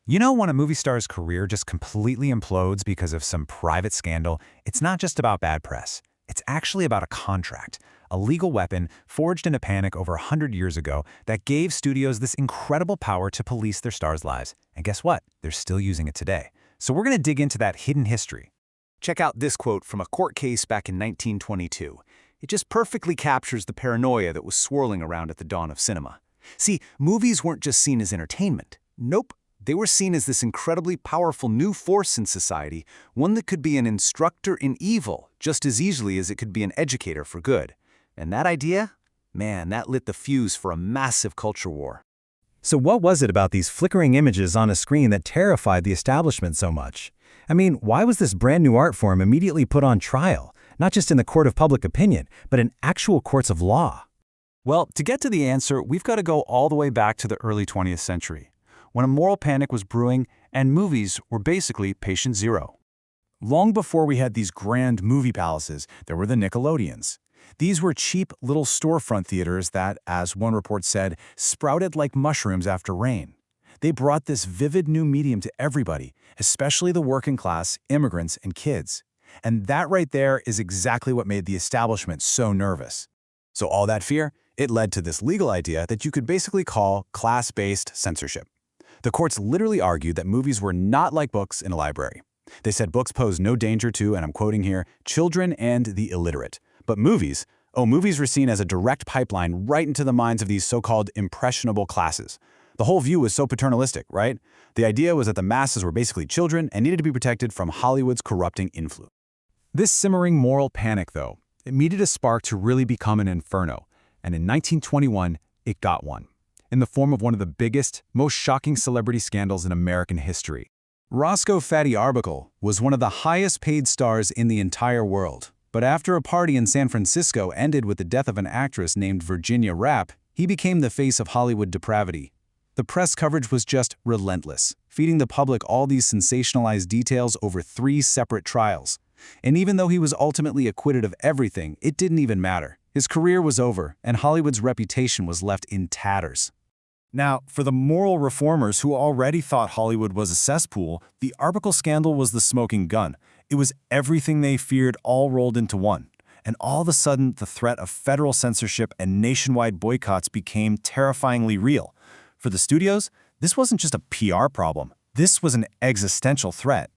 You know, when a movie star's career just completely implodes because of some private scandal, it's not just about bad press. It's actually about a contract, a legal weapon forged in a panic over 100 years ago that gave studios this incredible power to police their stars' lives. And guess what? They're still using it today. So we're going to dig into that hidden history. Check out this quote from a court case back in 1922. It just perfectly captures the paranoia that was swirling around at the dawn of cinema. See, movies weren't just seen as entertainment. Nope. They were seen as this incredibly powerful new force in society, one that could be an instructor in evil just as easily as it could be an educator for good. And that idea? Man, that lit the fuse for a massive culture war. So what was it about these flickering images on a screen that terrified the establishment so much? I mean, why was this brand new art form immediately put on trial, not just in the court of public opinion, but in actual courts of law? Well, to get to the answer, we've got to go all the way back to the early 20th century, when a moral panic was brewing and movies were basically patient zero. Long before we had these grand movie palaces, there were the Nickelodeons. These were cheap little storefront theaters that, as one report said, sprouted like mushrooms after rain. They brought this vivid new medium to everybody, especially the working class, immigrants, and kids. And that right there is exactly what made the establishment so nervous. So all that fear, it led to this legal idea that you could basically call class-based censorship. The courts literally argued that movies were not like books in a library. They said books pose no danger to, and I'm quoting here, children and the illiterate. But movies were seen as a direct pipeline right into the minds of these so-called impressionable classes. The whole view was so paternalistic, right? The idea was that the masses were basically children and needed to be protected from Hollywood's corrupting influence. This simmering moral panic, though, it needed a spark to really become an inferno. And in 1921, it got one, in the form of one of the biggest, most shocking celebrity scandals in American history. Roscoe Arbuckle was one of the highest-paid stars in the entire world. But after a party in San Francisco ended with the death of an actress named Virginia Rappe, he became the face of Hollywood depravity. The press coverage was just relentless, feeding the public all these sensationalized details over 3 separate trials. And even though he was ultimately acquitted of everything, it didn't even matter. His career was over, and Hollywood's reputation was left in tatters. Now, for the moral reformers who already thought Hollywood was a cesspool, the Arbuckle scandal was the smoking gun. It was everything they feared all rolled into one. And all of a sudden, the threat of federal censorship and nationwide boycotts became terrifyingly real. For the studios, this wasn't just a PR problem. This was an existential threat.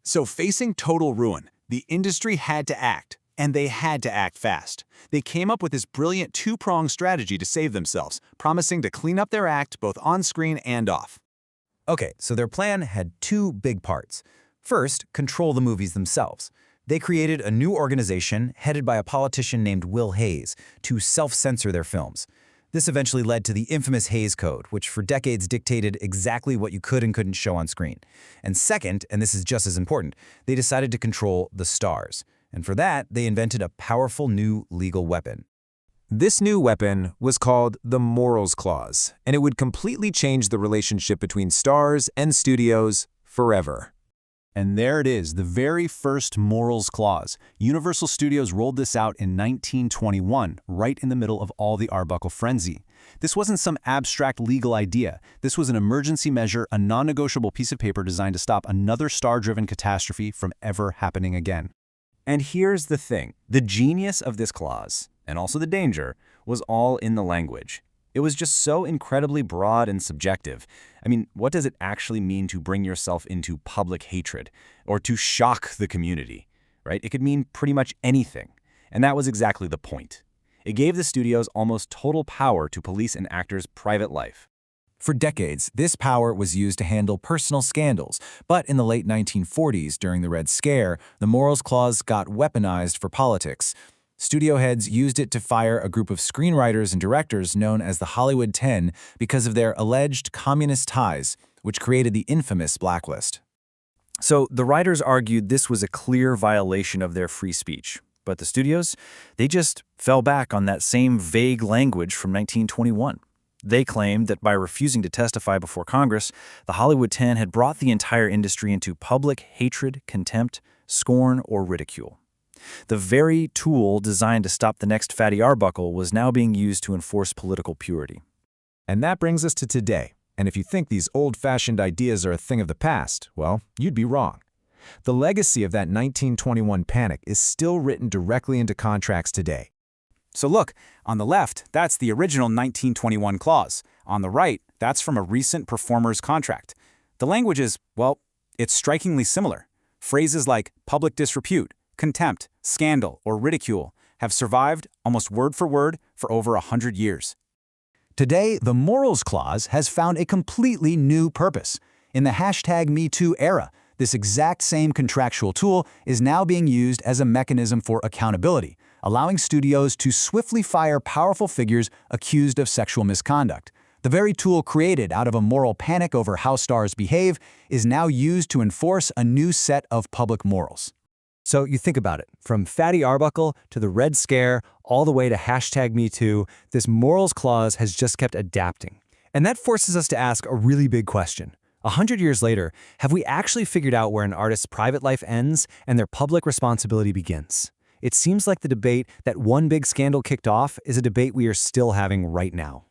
So facing total ruin, the industry had to act. And they had to act fast. They came up with this brilliant 2-pronged strategy to save themselves, promising to clean up their act both on screen and off. Okay, so their plan had 2 big parts. First, control the movies themselves. They created a new organization headed by a politician named Will Hays to self-censor their films. This eventually led to the infamous Hays Code, which for decades dictated exactly what you could and couldn't show on screen. And second, and this is just as important, they decided to control the stars. And for that, they invented a powerful new legal weapon. This new weapon was called the Morals Clause, and it would completely change the relationship between stars and studios forever. And there it is, the very first Morals Clause. Universal Studios rolled this out in 1921, right in the middle of all the Arbuckle frenzy. This wasn't some abstract legal idea. This was an emergency measure, a non-negotiable piece of paper designed to stop another star-driven catastrophe from ever happening again. And here's the thing. The genius of this clause, and also the danger, was all in the language. It was just so incredibly broad and subjective. I mean, what does it actually mean to bring yourself into public hatred or to shock the community, right? It could mean pretty much anything. And that was exactly the point. It gave the studios almost total power to police an actor's private life. For decades, this power was used to handle personal scandals, but in the late 1940s, during the Red Scare, the Morals Clause got weaponized for politics. Studio heads used it to fire a group of screenwriters and directors known as the Hollywood 10 because of their alleged communist ties, which created the infamous blacklist. So the writers argued this was a clear violation of their free speech. But the studios, they just fell back on that same vague language from 1921. They claimed that by refusing to testify before Congress, the Hollywood 10 had brought the entire industry into public hatred, contempt, scorn, or ridicule. The very tool designed to stop the next Fatty Arbuckle was now being used to enforce political purity. And that brings us to today. And if you think these old-fashioned ideas are a thing of the past, well, you'd be wrong. The legacy of that 1921 panic is still written directly into contracts today. So look, on the left, that's the original 1921 clause. On the right, that's from a recent performer's contract. The language is, well, it's strikingly similar. Phrases like public disrepute, contempt, scandal, or ridicule have survived almost word for over 100 years. Today, the morals clause has found a completely new purpose. In the #MeToo era, this exact same contractual tool is now being used as a mechanism for accountability, allowing studios to swiftly fire powerful figures accused of sexual misconduct. The very tool created out of a moral panic over how stars behave is now used to enforce a new set of public morals. So you think about it, from Fatty Arbuckle to the Red Scare, all the way to #MeToo, this morals clause has just kept adapting. And that forces us to ask a really big question. 100 years later, have we actually figured out where an artist's private life ends and their public responsibility begins? It seems like the debate that one big scandal kicked off is a debate we are still having right now.